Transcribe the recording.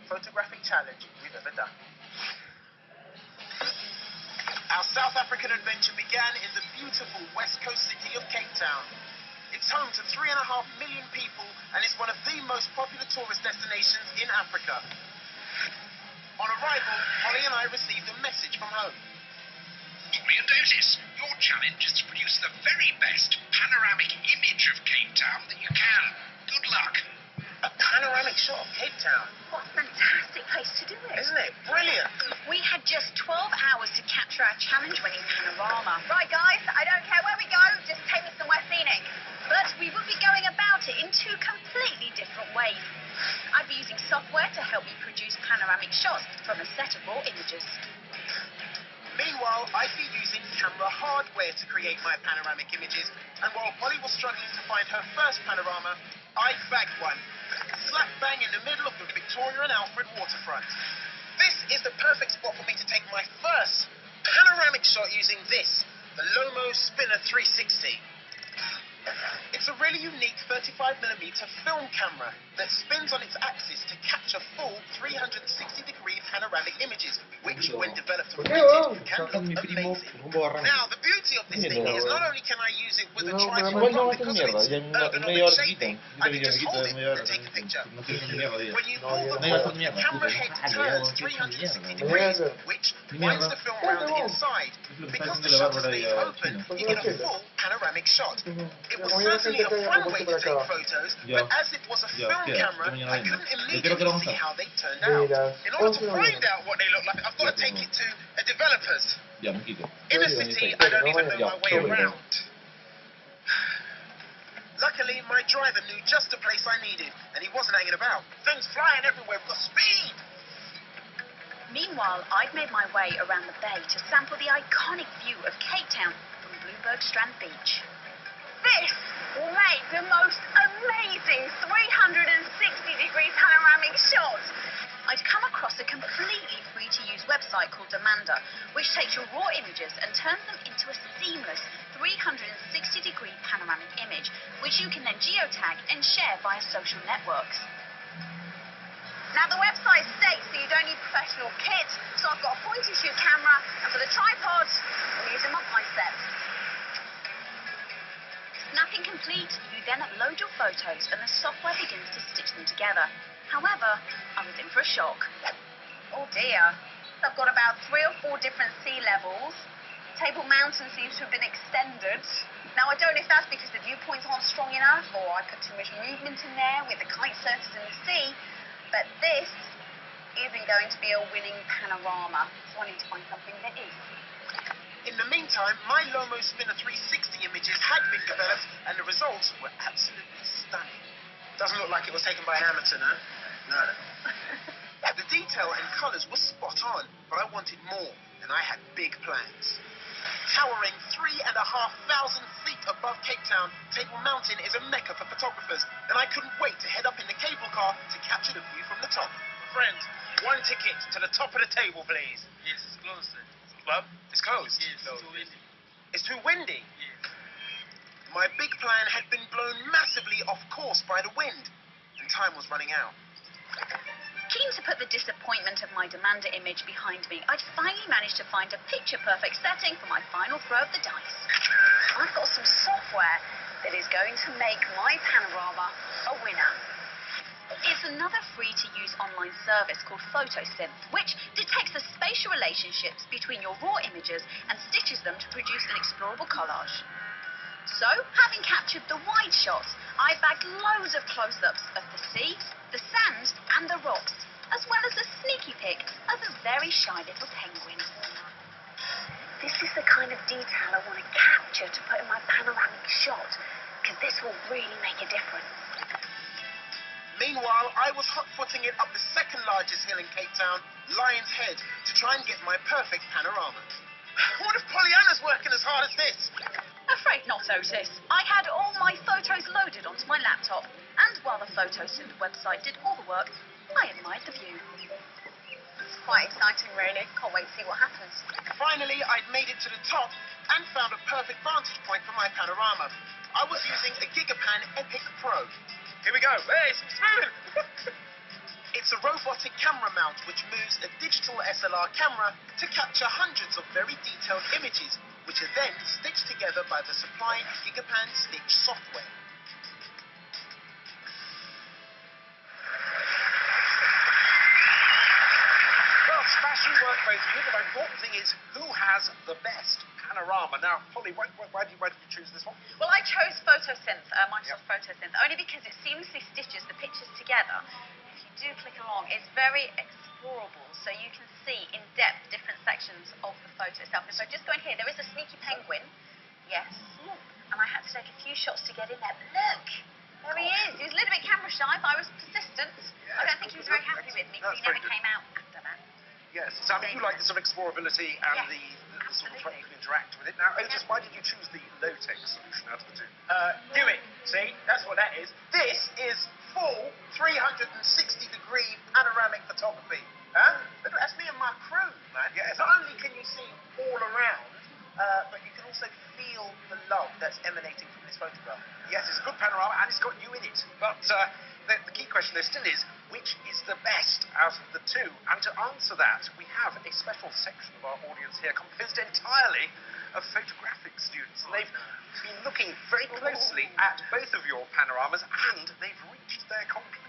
photographic challenge we've ever done. Our South African adventure began in the beautiful west coast city of Cape Town. It's home to 3.5 million people and is one of the most popular tourist destinations in Africa. On arrival, Holly and I received a message from home. Holly and Otis, your challenge is to produce the very best panoramic image of Cape Town that you can. Good luck. A panoramic shot of Cape Town. What a fantastic place to do it. Isn't it? Brilliant. We had just 12 hours to capture our challenge-winning panorama. Right, guys, I don't care where we go, just take me somewhere scenic. But we will be going about it in two completely different ways. I'd be using software to help me produce panoramic shots from a set of raw images. Meanwhile, I'd be using camera hardware to create my panoramic images, and while Holly was struggling to find her first panorama, I bagged one, slap bang in the middle of the Victoria and Alfred waterfront. This is the perfect spot for me to take my first panoramic shot using this, the Lomo Spinner 360. It's a really unique 35mm film camera that spins on its axis to capture full 360-degree panoramic images, which, when developed and printed, can look amazing. Now, the beauty of this thing is not only can I use it with a tripod, but because of its ergonomic shaping, I can just hold it and take a picture. When you pull the cord, the camera head turns 360 degrees, which winds the film round inside. Because the shutters stay open, you get a full panoramic shot. It was certainly a fun way to take photos, but as it was a film camera, I couldn't immediately see how they turned out. In order to find out what they look like, I've got to take it to a developer's. In a city, I don't even know my way around. Luckily, my driver knew just the place I needed, and he wasn't hanging about. Things flying everywhere with speed! Meanwhile, I'd made my way around the bay to sample the iconic view of Cape Town from Bloomberg Strand Beach. This will make the most amazing 360-degree panoramic shot. I'd come across a completely free-to-use website called Demostrando, which takes your raw images and turns them into a seamless 360-degree panoramic image, which you can then geotag and share via social networks. Now, the website states that you don't need professional kit, so I've got a point-and-shoot camera, and for the tripod, I'm using my biceps. Snapping complete, you then upload your photos and the software begins to stitch them together. However, I was in for a shock. Oh dear. I've got about 3 or 4 different sea levels. Table Mountain seems to have been extended. Now, I don't know if that's because the viewpoints aren't strong enough or I put too much movement in there with the kite surfers in the sea, but this isn't going to be a winning panorama, so I need to find something that is. In the meantime, my Lomo Spinner 360 images had been developed, and the results were absolutely stunning. Doesn't look like it was taken by an amateur, no? No. The detail and colours were spot on, but I wanted more, and I had big plans. Towering 3,500 feet above Cape Town, Table Mountain is a mecca for photographers, and I couldn't wait to head up in the cable car to capture the view from the top. Friends, 1 ticket to the top of the table, please. Yes, it's closed. Well, it's closed. Yes, it's too windy. It's too windy. Yes. My big plan had been blown massively off course by the wind, and time was running out. Keen to put the disappointment of my Demostrando image behind me, I'd finally managed to find a picture-perfect setting for my final throw of the dice. I've got some software that is going to make my panorama a winner. It's another free-to-use online service called PhotoSynth, which detects the spatial relationships between your raw images and stitches them to produce an explorable collage. So, having captured the wide shots, I bagged loads of close-ups of the sea, the sand, and the rocks, as well as a sneaky pic of a very shy little penguin. This is the kind of detail I want to capture to put in my panoramic shot, because this will really make a difference. Meanwhile, I was hot-footing it up the second largest hill in Cape Town, Lion's Head, to try and get my perfect panorama. What if Pollyanna's working as hard as this? Afraid not, Otis. I had all my photos loaded onto my laptop, and while the PhotoSynth website did all the work, I admired the view. It's quite exciting, really. Can't wait to see what happens. Finally, I'd made it to the top and found a perfect vantage point for my panorama. I was using a Gigapan Epic Pro. Here we go. Hey, it's moving! It's a robotic camera mount which moves a digital SLR camera to capture hundreds of very detailed images, which are then stitched together by the supplied Gigapan Stitch software. Well, smashing work, both of you, but the important thing is who has the best panorama. Now, Holly, why did you choose this one? Well, I chose Photosynth, Microsoft Photosynth, only because it seamlessly stitches the pictures together. If you do click along, it's very explorable, so you can see in depth different sections of the photo itself. And so just go in here, there is a sneaky penguin. Yes. And I had to take a few shots to get in there. But look, there he is. He was a little bit camera shy, but I was persistent. I don't think he was very happy with me because he never came out after that. Yes, so I mean, you like the sort of explorability and the sort of trying to interact with it. Now, Otis, why did you choose the low-tech solution out of the two? Do it. See, that's what that is. This is full 360-degree panoramic photography. Huh? Look, that's me and my crew, man. Yes. Not only can you see all around, but you can also feel the love that's emanating from this photograph. Yes, it's a good panorama and it's got you in it. But the key question there still is, which is the best out of the two? And to answer that, we have a special section of our audience here composed entirely of photographic students. And they've been looking very closely at both of your panoramas and they've reached their conclusion.